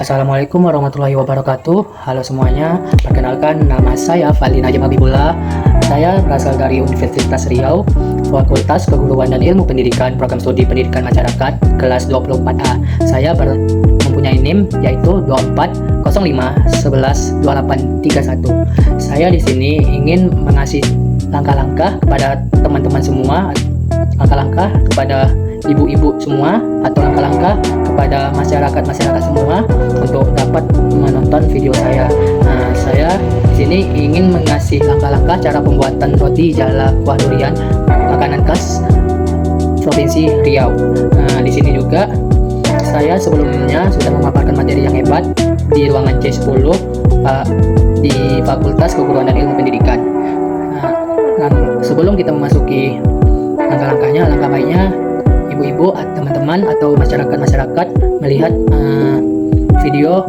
Assalamualaikum warahmatullahi wabarakatuh. Halo semuanya, perkenalkan nama saya Fadli Najib Habibullah. Saya berasal dari Universitas Riau, Fakultas Keguruan dan Ilmu Pendidikan, Program Studi Pendidikan Masyarakat, kelas 24A. Saya mempunyai NIM yaitu 2405112831. Saya di sini ingin mengasih langkah-langkah kepada teman-teman semua, langkah-langkah kepada ibu-ibu semua, atau langkah-langkah kepada masyarakat semua untuk dapat menonton video saya. Saya di sini ingin mengasih langkah-langkah cara pembuatan roti jala kuah durian, makanan khas Provinsi Riau. Di sini juga saya sebelumnya sudah memaparkan materi yang hebat di ruangan C10 di Fakultas Keguruan dan Ilmu Pendidikan. Sebelum kita memasuki langkah-langkahnya, langkah baiknya ibu-ibu, teman-teman atau masyarakat melihat video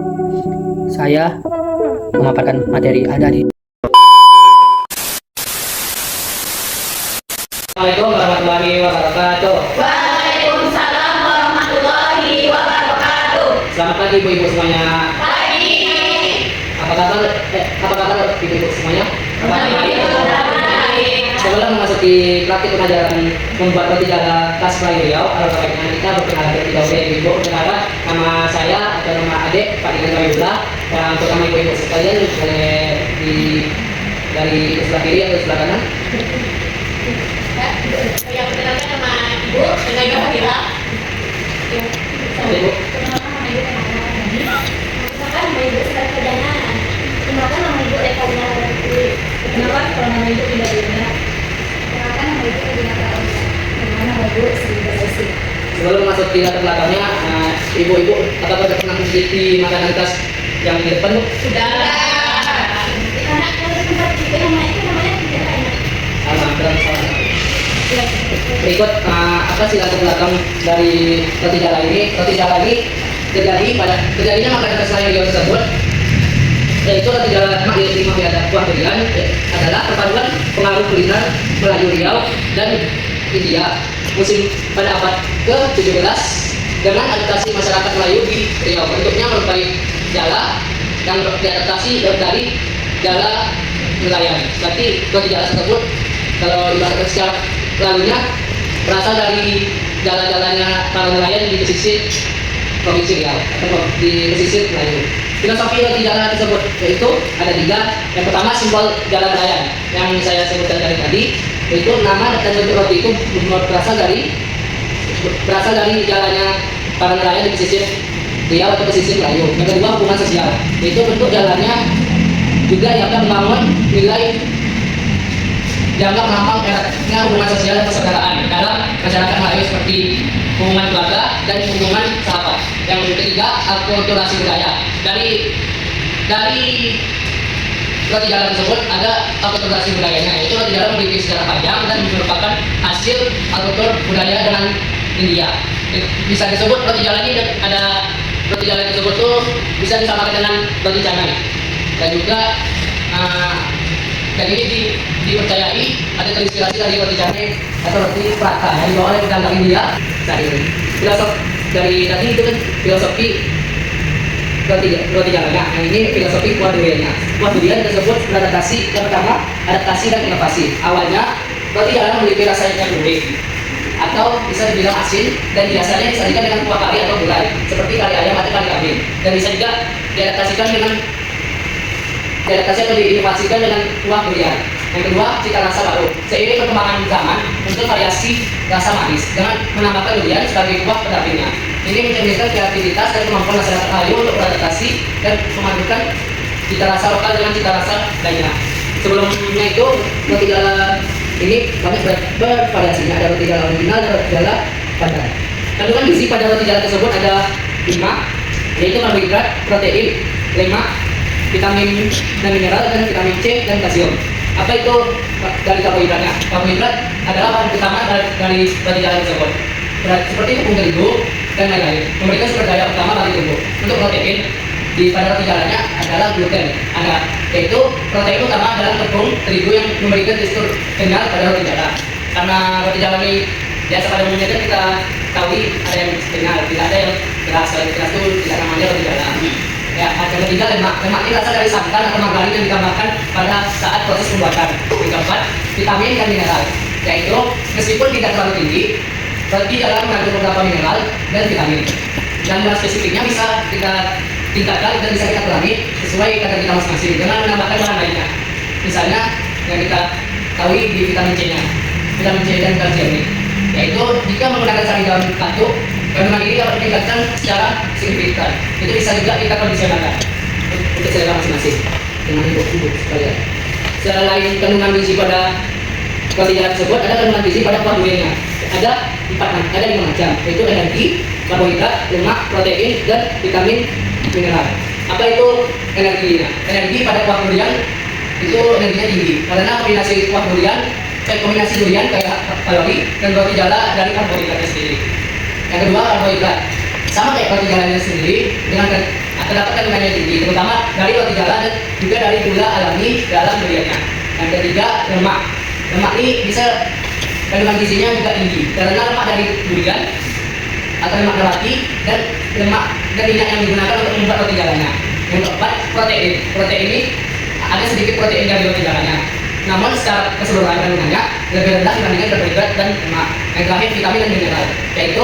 saya memaparkan materi ada di. Assalamualaikum warahmatullahi wabarakatuh. Waalaikumsalam warahmatullahi wabarakatuh. Selamat pagi ibu-ibu semuanya. Pagi. Apa kabar ibu-ibu semuanya? Sebelum memasuki praktik pengajaran membuat roti jala khas Melayu Riau, alangkah baiknya kita berkenalan terlebih dahulu ya ibu. Perkenalkan, nama saya atau nama adik Pak Dilan Habibullah. Dan untuk nama ibu-ibu sekalian boleh dari sebelah kiri atau sebelah kanan. Saya perkenalkan nama Ibu dengan Ibu Fadila. Ibu. Perkenalkan nama Ibu Sekarang Perdana. Perkenalkan nama Ibu Eka Winarati. Perkenalkan kalau nama Ibu tidak benar. Perkenalkan nama Ibu Edina Prabowo. Perkenalkan nama Ibu Sri Berisi. Sebelum masuk di latar belakangnya, ibu-ibu apakah sudah pernah mencicipi makanan khas yang di depan bu? Sudah. Anak yang tempat itu namanya tidak enak. Sama. Berikut apa sih latar belakang dari roti jala ini? Roti jala ini terjadinya makanan khas Melayu Riau tersebut, yaitu roti jala mafia kuah durian adalah perpaduan pengaruh kuliner Melayu Riau dan India musim pada abad ke-17 dengan adaptasi masyarakat Melayu di Riau. Bentuknya merupakan jala yang diadaptasi dari jala nelayan. Berarti roti jala tersebut kalau ibaratkan secara lalunya berasal dari jala-jalanya para nelayan di pesisir Provinsi Riau atau di pesisir Melayu. Filosofi roti jala tersebut yaitu ada 3. Yang pertama, simbol jala nelayan yang saya sebutkan tadi, yaitu nama dan bentuk roti itu berasal dari jalannya para nelayan di pesisir Riau atau pesisir Melayu. Yang kedua, hubungan sosial, yaitu bentuk jalannya juga yang akan membangun nilai dianggap melambang eratnya hubungan sosial dan persaudaraan dalam masyarakat Melayu seperti hubungan keluarga dan hubungan sahabat. Yang ketiga, akulturasi budaya. Dari roti jala tersebut ada akulturasi budayanya, yaitu roti jala memiliki sejarah panjang dan merupakan hasil akultur budaya dengan India. Bisa disebut roti jala ini tersebut tuh bisa disamakan dengan roti canai, dan juga dan ini dipercayai ada terinspirasi dari roti canai atau roti prata yang dibawa oleh pedagang India saat ini. Dari tadi itu kan filosofi roti jalanya. Yang ini filosofi kuah duriannya. Kuah durian tersebut beradaptasi. Yang pertama, adaptasi dan inovasi. Awalnya roti jala memiliki rasa yang gurih atau bisa dibilang asin, dan biasanya disajikan dengan kuah kari atau gulai seperti kari ayam atau kari kambing, dan bisa juga diadaptasi atau diinovasikan dengan kuah durian. Yang kedua, cita rasa baru. Seiring perkembangan zaman, muncul variasi rasa manis dengan menambahkan durian sebagai kuah pendampingnya. Ini mencerminkan kreativitas dan kemampuan masyarakat Melayu untuk beradaptasi dan memadukan cita rasa lokal dengan cita rasa lainnya. Sebelumnya itu, roti jala ini banyak bervariasinya. Ada roti jala original dan roti jala padat. Kandungan gizi pada roti jala tersebut ada 5, yaitu karbohidrat, protein, lemak, vitamin dan mineral, dan vitamin C dan kalsium. Apa itu dari karbohidratnya? Karbohidrat adalah bahan utama dari roti jala tersebut, seperti tepung terigu dan lain-lain, memberikan sumber daya utama bagi tubuh. Untuk protein di pada roti jalanya adalah gluten, yaitu protein utama adalah tepung terigu yang memberikan tekstur kenyal pada roti jala. Karena roti jala ini biasa pada umumnya kita ketahui ada yang setengah, tidak ada yang keras. Kalau keras itu tidak namanya roti jalan. Ya, yang ketiga lemak. Lemak ini berasal dari santan atau margarin yang ditambahkan pada saat proses pembuatan. Yang keempat, vitamin dan mineral. Yaitu meskipun tidak terlalu tinggi, roti jalan mengandung beberapa mineral dan vitamin. Dan spesifiknya bisa kita tingkatkan dan bisa kita kurangi sesuai kadar kita masing-masing dengan menambahkan bahan lainnya. Misalnya yang kita tahu di vitamin C-nya, vitamin C dan kalsium ini. Yaitu jika menggunakan sari dalam batuk, kandungan ini dapat ditingkatkan secara signifikan. Itu bisa juga kita kondisionalkan untuk selera masing-masing dengan ibu-ibu sekalian. Selain kandungan gizi pada roti jalan tersebut, ada kandungan gizi pada kuah duriannya. Ada 5 macam, yaitu energi, karbohidrat, lemak, protein, dan vitamin mineral. Apa itu energinya? Energi pada kuah durian itu energinya tinggi karena kombinasi durian kayak kalori dan roti jala dari karbohidratnya sendiri. Yang kedua, karbohidrat sama kayak roti jalanya sendiri dengan terdapat kandungannya tinggi, terutama dari roti jala dan juga dari gula alami dalam duriannya. Yang ketiga, lemak. Lemak ini bisa kandungan gizinya juga tinggi karena lemak dari durian atau lemak nabati dan lemak dan minyak yang digunakan untuk membuat roti jalanya. Yang keempat, protein. Protein ini ada sedikit protein dari roti jalanya, namun secara keseluruhan kandungannya lebih rendah dibandingkan karbohidrat dan lemak. Yang terakhir, vitamin dan mineral, yaitu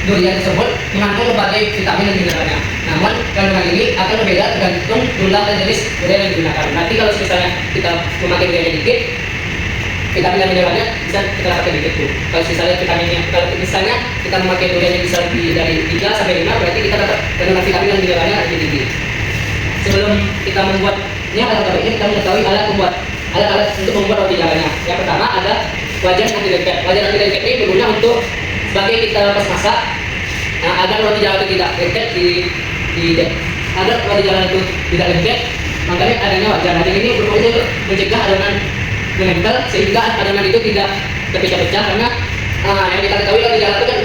durian tersebut mengandung berbagai vitamin dan mineralnya. Namun kandungan ini akan berbeda tergantung jumlah dan jenis durian yang digunakan. Nanti kalau misalnya kita memakai durian dikit, vitamin dan mineralnya bisa kita dapatkan dikit tuh. Kalau misalnya kita memakai durian yang bisa dari 3 sampai 5, berarti kita dapat kandungan vitamin dan mineralnya lebih tinggi. Sebelum kita membuatnya, atau baiknya kita mengetahui alat untuk membuat roti jalannya. Yang pertama ada wajan anti lengket. Wajan anti lengket ini berguna untuk sebagai kita pas masak, agar roti jalan itu tidak lengket agar roti jalan itu tidak lengket, makanya adanya wajan. Wajan ini berfungsi untuk mencegah adonan menempel sehingga adonan itu tidak terpecah-pecah, karena yang kita ketahui roti jalan itu kan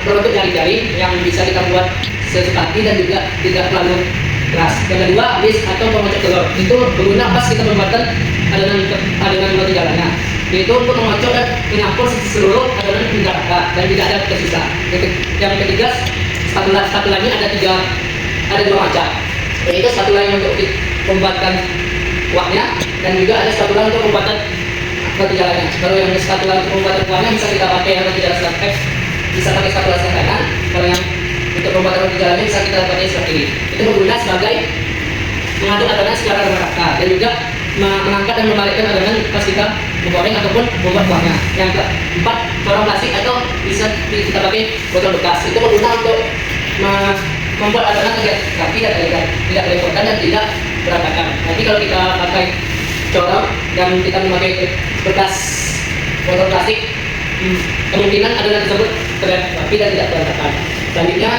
berbentuk jari-jari yang bisa kita buat secepatnya dan juga tidak terlalu keras. Yang kedua, whisk atau pengocok telur. Itu berguna pas kita membuatkan adonan roti jalannya, yaitu untuk mengocok dan menyampur seluruh adonan hingga rata dan tidak ada tersisa. Yang ketiga, spatulanya ada 2 macam, yaitu spatula yang untuk membuatkan kuahnya dan juga ada spatula untuk membuatkan roti jalannya. Kalau yang spatula untuk membuatkan kuahnya bisa kita pakai yang roti jalan bisa pakai spatula kanan. Kalau yang untuk pembuatan roti jalannya bisa kita pakai seperti ini. Itu berguna sebagai mengaduk adonan secara merata dan juga mengangkat dan membalikkan adonan pas kita menggoreng ataupun membuat kuahnya. Yang keempat, corong plastik atau bisa kita pakai botol bekas. Itu berguna untuk membuat adonan terlihat rapi dan elegan, tidak merepotkan dan tidak berantakan. Nanti kalau kita pakai corong dan kita memakai bekas botol plastik, kemungkinan adonan tersebut terlihat rapi dan tidak berantakan. Selanjutnya,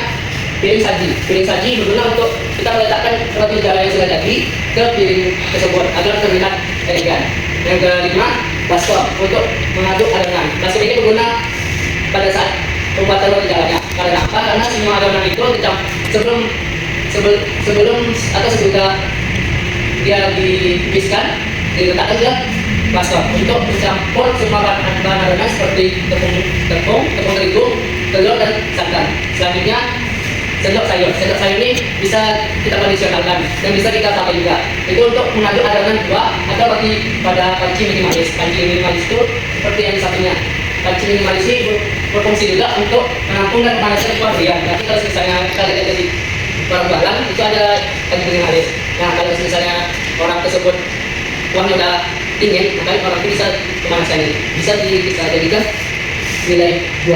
piring saji. Piring saji berguna untuk kita meletakkan roti jalan yang sudah jadi ke piring tersebut agar terlihat elegan. Yang kelima, baskom untuk mengaduk adonan. Baskom ini berguna pada saat pembuatan roti jalannya. Karena apa? Karena semua adonan itu sebelum atau sesudah dia dipiskan, diletakkan ke baskom untuk mencampur semua bahan adonan seperti tepung terigu, telur dan santan. Selanjutnya, sendok sayur. Sendok sayur ini bisa kita kondisionalkan dan bisa kita pakai juga. Itu untuk mengaduk adonan buah atau roti pada panci minimalis. Panci minimalis itu seperti yang satunya. Panci minimalis ini berfungsi juga untuk menampung dan memanasan kuah durian. Tapi kalau misalnya kita lihat di barang-barang itu ada panci minimalis. Nah, kalau misalnya orang tersebut kuahnya udah dingin, maka orang itu bisa pemanasannya. Bisa kita jadikan nilai 2.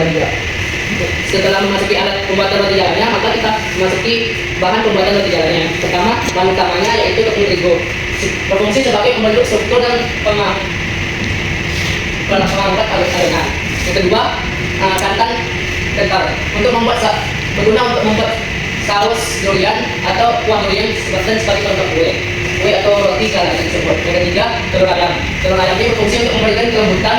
Setelah memasuki alat pembuatan roti jalannya, maka kita memasuki bahan pembuatan roti jalannya. Pertama, bahan utamanya yaitu tepung terigu, berfungsi sebagai pembentuk struktur dan pengangkat adonan. Yang kedua, santan kental berguna untuk membuat saus durian atau kuah durian sebagai contoh kue atau roti jalan tersebut. Yang ketiga, telur ayam. Telur ayam ini berfungsi untuk memberikan kelembutan,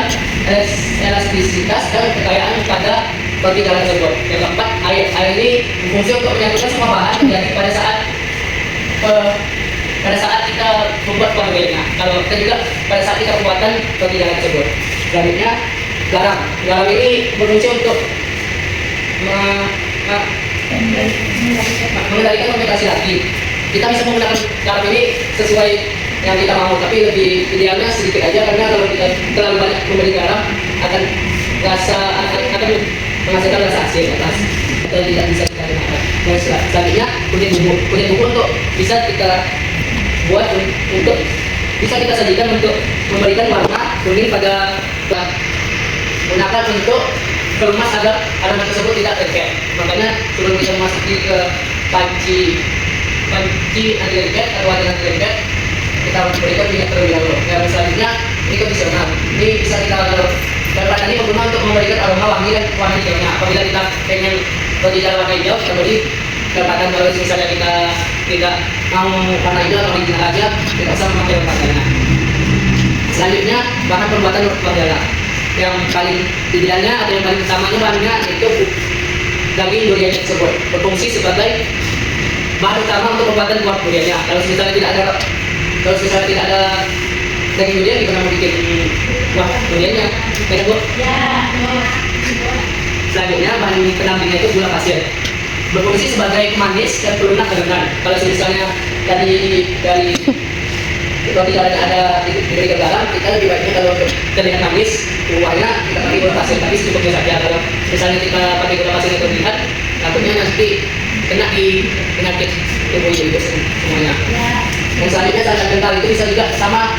elastisitas dan kekayaan pada roti jalan tersebut. Yang keempat, air. Air ini berfungsi untuk menyatukan semua bahan jadi pada saat kita membuat kuah duriannya. Kalau kita juga pada saat kita pembuatan roti jalan tersebut. Selanjutnya, garam. Garam ini berfungsi untuk mengendalikan fermentasi lagi. Kita bisa menggunakan cara ini sesuai yang kita mau, tapi lebih idealnya sedikit aja, karena kalau kita terlalu banyak memberi garam akan akan menghasilkan rasa asin atas atau tidak bisa kita gunakan. Dan selanjutnya kunyit bubuk untuk bisa kita buat untuk bisa kita sajikan untuk memberikan warna kuning pada gunakan untuk kemas agar aroma tersebut tidak lengket. Makanya sebelum kita memasuki ke panci anti lengket atau wadah anti lengket, kita berikan minyak terlebih dahulu. Dan selanjutnya ini kondisioner. Ini bisa kita dan pada ini berguna untuk memberikan aroma wangi dan warna hijaunya. Apabila kita pengen tidak warna hijau, kita beri dapatkan. Kalau misalnya kita tidak mau warna hijau atau original aja, kita bisa memakai warnanya. Selanjutnya bahan pembuatan adalah yang paling idealnya atau yang paling utamanya bahannya itu daging durian tersebut berfungsi sebagai bahan utama untuk pembuatan buah duriannya. Kalau misalnya tidak ada daging durian, kita mau bikin buah duriannya, benar Bu? Ya. Selanjutnya bahan pendampingnya itu gula pasir, berfungsi sebagai pemanis dan pelunak kelengan. Kalau misalnya dari roti jalannya ada diberi garam, kita lebih baiknya kalau terlihat manis kuahnya kita pakai gula pasir, tapi secukupnya saja. Kalau misalnya kita pakai gula pasir yang terlihat, takutnya nanti kena di penyakit tubuh ibu semuanya. Dan selanjutnya santan kental itu bisa juga sama,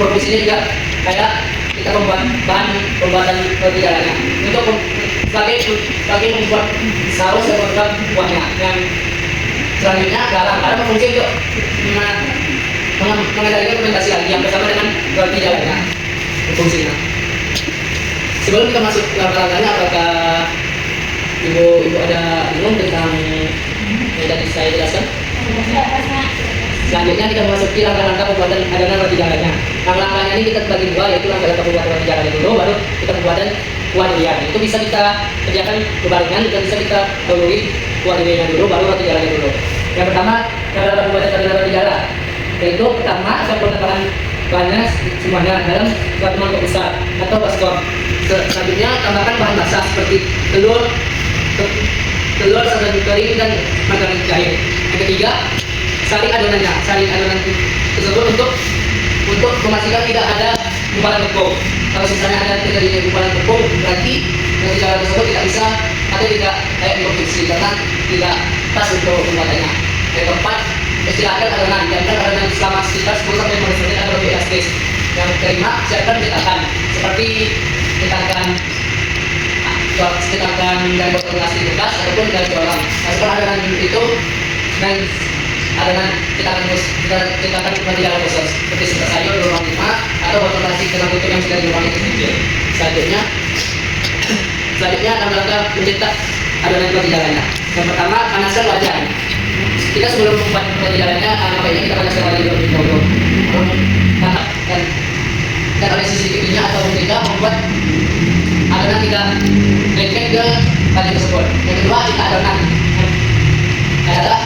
produksinya juga kayak kita membuat bahan pembuatan roti jalannya untuk sebagai membuat saus dan membuat kuahnya. Yang selanjutnya garam berfungsi untuk mengendalikan fermentasi lagi yang bersama dengan roti jalannya fungsinya. Sebelum kita masuk ke langkah-langkahnya, apakah ibu ada bingung tentang yang tadi saya jelaskan? Selanjutnya kita memasuki langkah-langkah pembuatan adonan roti jalannya. Langkah-langkahnya ini kita bagi dua, yaitu langkah-langkah pembuatan roti jalannya dulu, baru kita pembuatan kuah durian. Itu bisa kita kerjakan berbarengan, dan bisa kita dahului kuah duriannya dulu, baru roti jalannya dulu. Yang pertama, cara pembuatan adonan roti jalan, yaitu pertama campurkan bahannya semuanya dalam suatu mangkok besar atau baskom. Selanjutnya tambahkan bahan basah seperti telur, santan kering, dan margarin cair. Yang ketiga, saring adonan tersebut untuk memastikan tidak ada gumpalan tepung. Kalau misalnya ada terjadinya gumpalan tepung, berarti roti jalan tersebut tidak bisa atau tidak layak diproduksi karena tidak pas untuk pembuatannya. Yang keempat, istirahatkan adonan, diamkan adonan selama sekitar 10-15 menit atau lebih elastis. Yang kelima, siapkan cetakan seperti cetakan dari botol plastik bekas ataupun dari corong. Masukkan adonan itu dan adonan cetakan roti jalan khusus seperti sisa sayur lubang 5 atau botol plastik dengan tutup yang sudah dilubang kecil. Selanjutnya langkah mencetak adonan roti jalannya. Yang pertama, panaskan wajan. Kita sebelum membuat roti jalannya, baiknya kita panaskan wajan terlebih dahulu. Dan oleh sisi minyak atau tidak membuat adonan tidak lengket ke wajan tersebut. Yang kedua, kita adonan adalah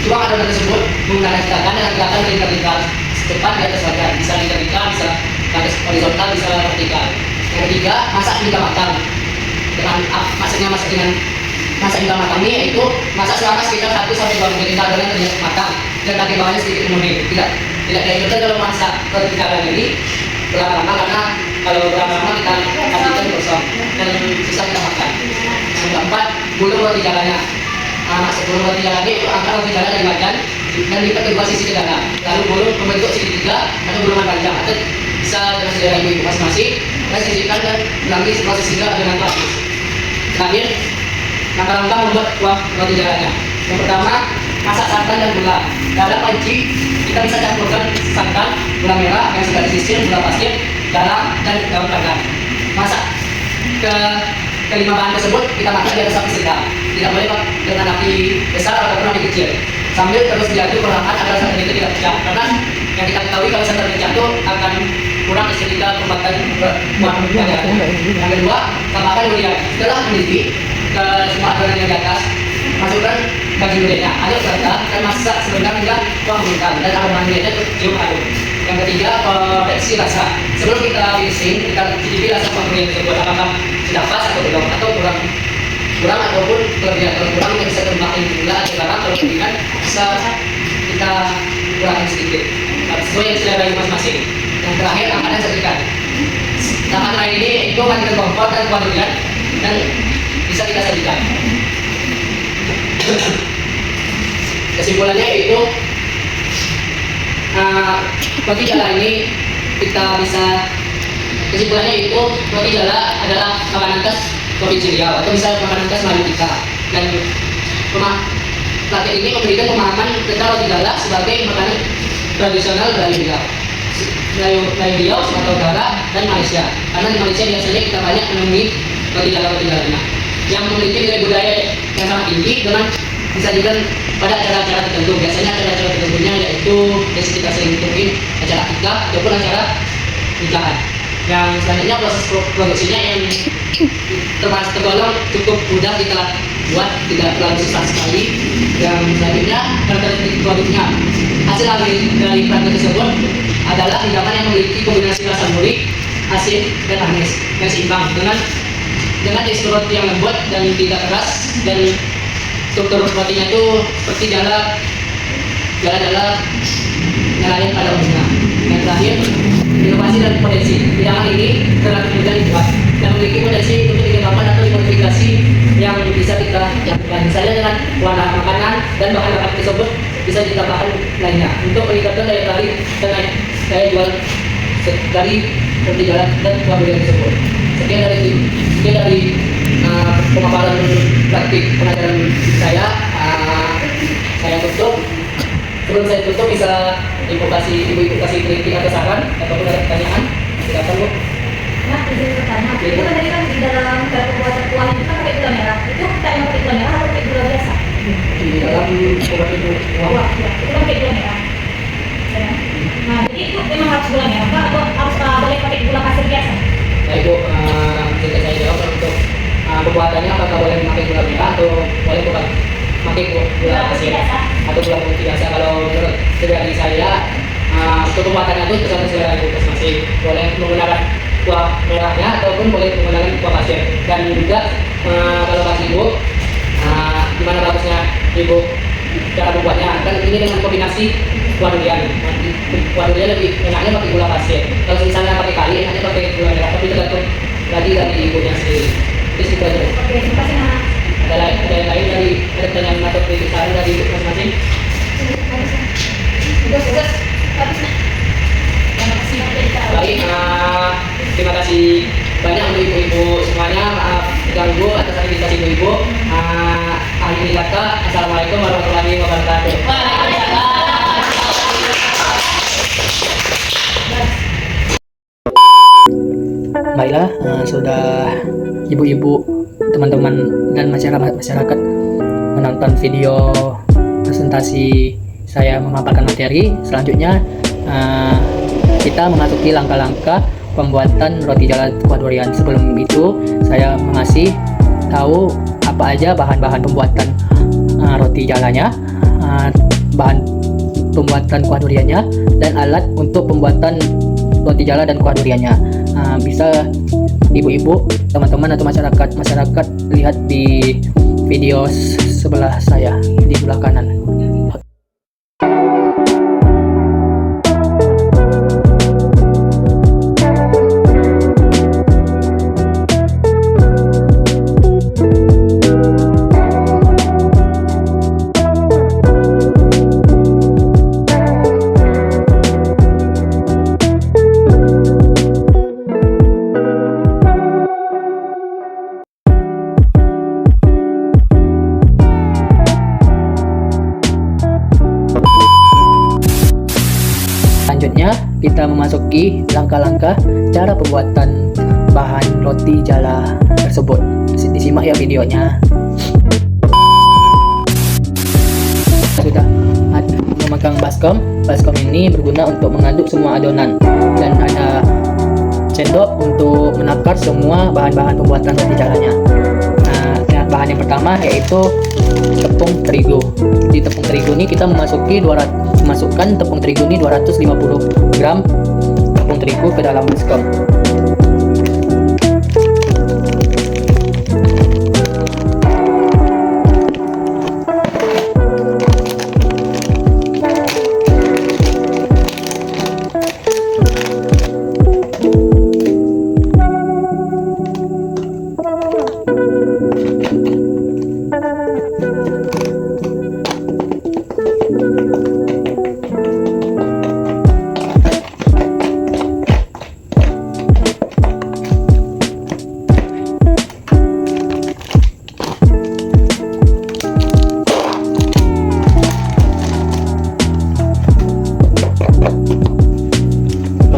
tuang adonan tersebut menggunakan cetakan dengan gerakan lingkar-lingkar cepat di atas wajan, bisa lingkar-lingkar, bisa horizontal, bisa vertikal. Yang ketiga, masak hingga matang. Dengan masak hingga matang ini yaitu masak selama sekitar 1-2 menit hingga adonan terlihat matang dan kaki bawahnya sedikit mengering. Tidak dianjurkan kalau masak roti jalan ini berlama-lama, karena kalau berlama-lama kita kasihkan gosong dan bisa kita makan. Yang keempat, gulung roti jalannya. Sebelum roti jalannya itu angkat roti jalan dari wajan dan lipat kedua sisi ke dalam, lalu gulung membentuk segitiga atau gulungan panjang, atau bisa dengan selera ibu masing-masing, dan sisihkan dan ulangi proses hingga adonan habis. Terakhir, langkah-langkah membuat kuah roti jalannya. Yang pertama, masak santan dan gula. Dalam panci kita bisa campurkan santan, gula merah yang sudah disisir, gula pasir, garam, dan daun pandan. Masak kelima bahan tersebut kita masak di atas api sedang. Tidak boleh dengan api besar ataupun api kecil. Sambil terus diaduk perlahan agar santan itu tidak pecah. Karena yang kita ketahui kalau santan pecah itu akan kurang estetika pembuatan buah durian. Yang kedua, tambahkan durian. Setelah mendidih ke semua adonan yang di atas, masukkan daging duriannya, aduk rata dan masak sebentar hingga kuah mengembang dan aroma duriannya cium harum. Yang ketiga, koreksi rasa. Sebelum kita finishing, kita cicipi rasa kuah durian tersebut, apakah sudah pas atau belum, atau kurang ataupun kelebihan. Kalau kurang yang bisa tambahkan gula atau garam, kalau kelebihan bisa kita kurangin sedikit sesuai yang selera masing-masing. Yang terakhir makanan setrika. Makanan lain ini itu akan kita kompor dan kuadrilan dan bisa kita sajikan. Kesimpulannya itu roti jala ini kita bisa kesimpulannya itu roti jala adalah makanan khas Provinsi Riau atau bisa makanan khas Melayu kita, dan pelatihan ini memberikan pemahaman tentang roti jala sebagai makanan tradisional dari Melayu Riau, Sumatera Utara, dan Malaysia. Karena di Malaysia biasanya kita banyak menemui roti jalanya yang memiliki nilai budaya yang sangat tinggi dengan disajikan pada acara-acara tertentu. Biasanya acara-acara tertentunya yaitu yang kita sering temuin acara akikah ataupun acara nikahan. Yang selanjutnya proses produksinya yang tergolong cukup mudah kita buat, tidak terlalu susah sekali. Yang selanjutnya karakteristik produknya, hasil dari produk tersebut adalah hidangan yang memiliki kombinasi rasa gurih, asin, dan manis yang seimbang dengan tekstur roti yang lembut dan tidak keras, dan struktur rotinya itu seperti jala yang pada umumnya. Yang terakhir, inovasi dan potensi. Hidangan ini relatif mudah dibuat dan memiliki potensi untuk dikembangkan atau dimodifikasi yang bisa kita lakukan. Misalnya dengan warna makanan dan bahan-bahan tersebut bisa ditambahkan lainnya untuk meningkatkan daya tarik dan daya jual dari roti jala dan buah durian tersebut. Sekian dari pemaparan praktik pengajaran saya. Saya tutup. Sebelum saya tutup, bisa ibu kasih kritik atau saran ataupun ada pertanyaan, silakan Bu. Nah, izin bertanya, itu kan tadi kan di dalam cara pembuatan kuah itu kan pakai gula merah. Itu kita yang pakai gula merah atau pakai gula biasa? Di dalam obat itu Kuah, ya, itu kan pakai gula merah. Ya. Nah, jadi itu memang harus gula merah Pak, atau harus boleh pakai gula pasir biasa? Nah itu bisa saya jawab untuk pembuatannya, apakah boleh memakai gula merah atau boleh memakai gula pasir atau gula putih biasa. Kalau menurut pribadi saya, untuk pembuatannya itu tergantung selera ibu masing-masing. Boleh menggunakan kuah merahnya ataupun boleh menggunakan kuah pasir. Dan juga kalau bagi ibu, gimana bagusnya ibu cara membuatnya, kan ini dengan kombinasi kuah durian. Kuah durian lebih enaknya pakai gula pasir. Kalau misalnya pakai kari, enaknya pakai gula merah. Tapi tergantung lagi dari ibunya sendiri. Terus itu aja. Oke, terima kasih Mas. Ada yang lain dari pertanyaan atau kritik saran dari ibu masing-masing? Bagus. Terima kasih banyak. Baik, terima kasih banyak untuk ibu-ibu semuanya. Maaf ganggu atas aktivitas ibu-ibu. Akhir kata, assalamualaikum warahmatullahi wabarakatuh. Baiklah, sudah ibu-ibu, teman-teman dan masyarakat menonton video presentasi saya memaparkan materi. Selanjutnya kita memasuki langkah-langkah pembuatan roti jala kuah durian. Sebelum itu saya mengasih tahu apa aja bahan-bahan pembuatan roti jalanya, bahan pembuatan kuah duriannya, dan alat untuk pembuatan roti jala dan kuah duriannya. Bisa ibu-ibu, teman-teman atau masyarakat lihat di video sebelah saya di sebelah kanan. Selanjutnya kita memasuki langkah-langkah cara pembuatan bahan roti jala tersebut. Disimak ya videonya. Sudah memegang baskom. Baskom ini berguna untuk mengaduk semua adonan, dan ada sendok untuk menakar semua bahan-bahan pembuatan roti jalanya. Bahan yang pertama yaitu tepung terigu. Di tepung terigu ini kita masukkan tepung terigu ini 250 gram tepung terigu ke dalam baskom.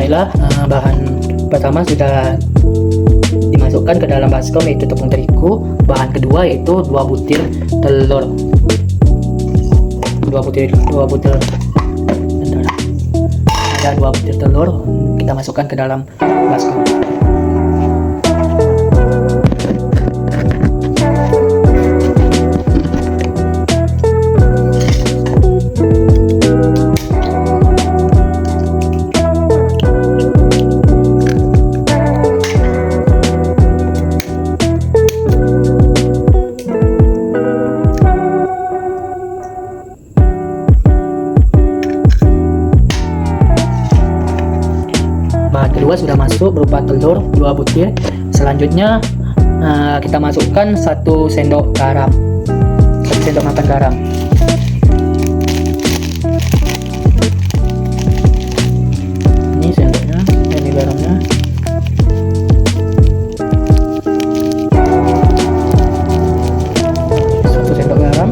Baiklah, bahan pertama sudah dimasukkan ke dalam baskom, yaitu tepung terigu. Bahan kedua yaitu 2 butir telur. 2 butir bentar. Ada 2 butir telur, kita masukkan ke dalam baskom. Bahan kedua sudah masuk berupa telur 2 butir. Selanjutnya kita masukkan 1 sendok garam, 1 sendok makan garam. Ini sendoknya, ini garamnya. Satu sendok garam.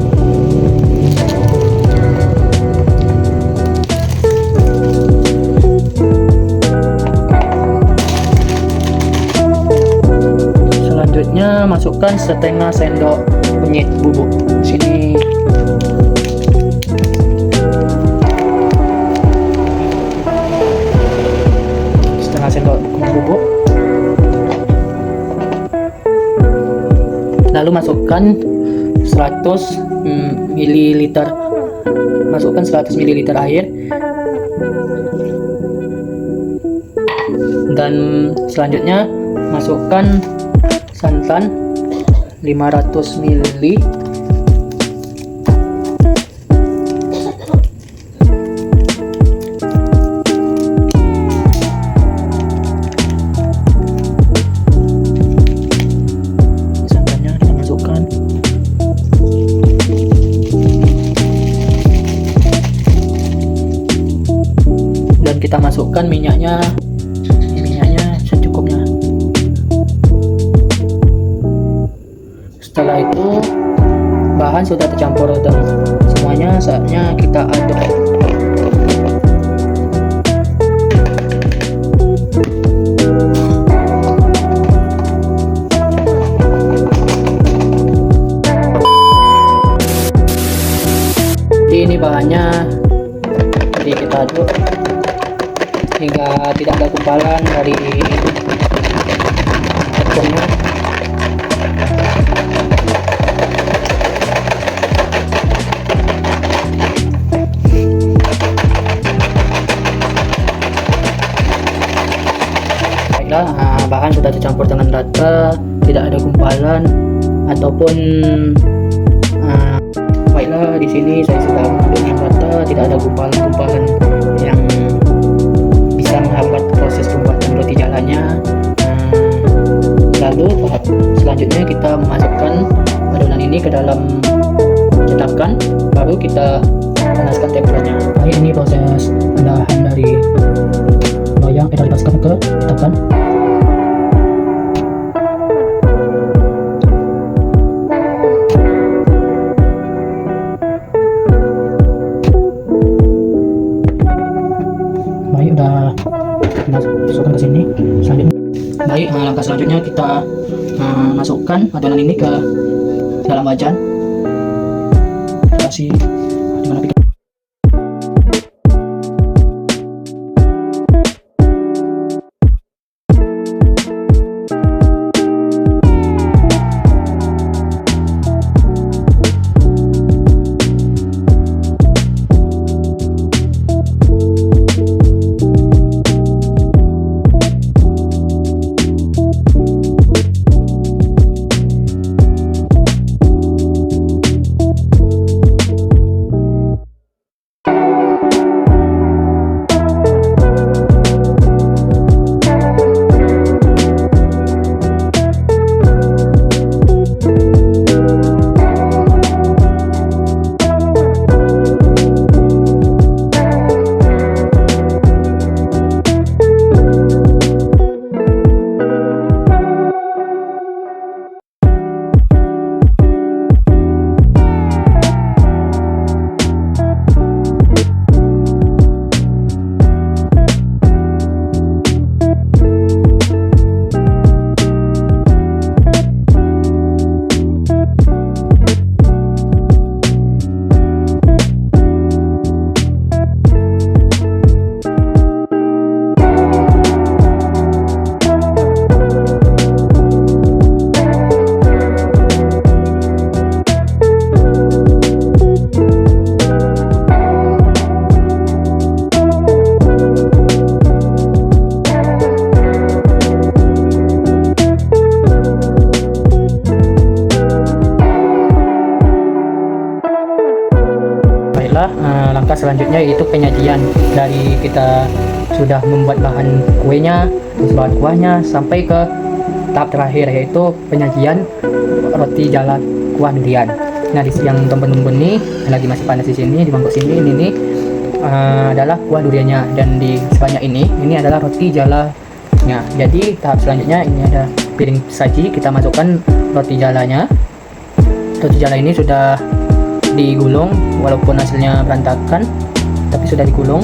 Selanjutnya masukkan setengah sendok kunyit bubuk. Sini. Setengah sendok kunyit bubuk. Lalu masukkan 100 ml. Masukkan 100 ml air. Dan selanjutnya masukkan santan 500 ml. Santannya kita masukkan. Dan kita masukkan minyaknya secukupnya. Setelah itu bahan sudah tercampur dan semuanya, saatnya kita aduk. Jadi ini bahannya, jadi kita aduk hingga tidak ada gumpalan dari tepungnya. Bahan sudah tercampur dengan rata, tidak ada gumpalan ataupun baiklah, di sini saya sudah mengaduk dengan rata, tidak ada gumpalan-gumpalan yang bisa menghambat proses pembuatan roti jalannya. Lalu tahap selanjutnya kita memasukkan adonan ini ke dalam cetakan, baru kita panaskan temperanya. Baik, ini proses pendahan dari loyang dari baskom ke cetakan. Baik, udah masukkan ke sini. Selanjutnya, baik, langkah selanjutnya kita masukkan adonan ini ke dalam wajan. Kasih dimana pikir. selanjutnya yaitu penyajian. Dari kita sudah membuat bahan kuenya, terus bahan kuahnya, sampai ke tahap terakhir yaitu penyajian roti jala kuah durian. Nah, di yang tumpeng-tumpeng ini yang lagi masih panas di sini, di mangkok sini, ini adalah kuah duriannya, dan di sebanyak ini adalah roti jalanya. Jadi tahap selanjutnya ini ada piring saji, kita masukkan roti jalanya. Roti jala ini sudah digulung, walaupun hasilnya berantakan, tapi sudah digulung.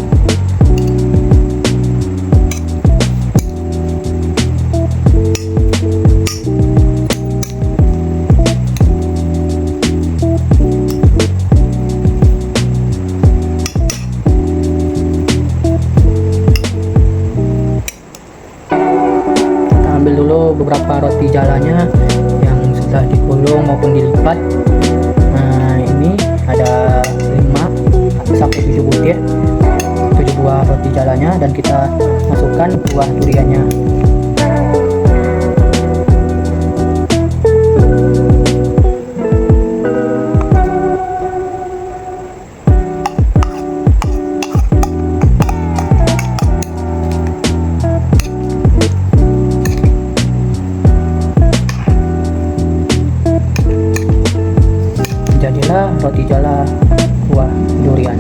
Ambil dulu beberapa roti jalanya yang sudah digulung maupun dilipat. Nah, ini ada 5 sampai 7 butir, 7 buah roti jalanya, dan kita masukkan buah duriannya. Jadilah roti jala kuah durian.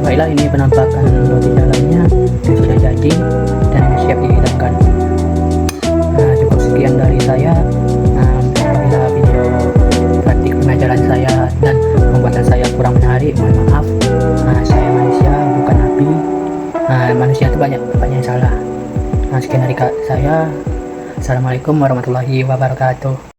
Baiklah, ini penampakan roti jalanya yang sudah jadi dan siap dihidangkan. Nah, cukup sekian dari saya. Apabila video praktik pengajaran saya dan pembuatan saya kurang menarik, mohon maaf. Saya manusia, bukan nabi. Manusia itu banyak yang salah. Sekian dari saya. Assalamualaikum warahmatullahi wabarakatuh.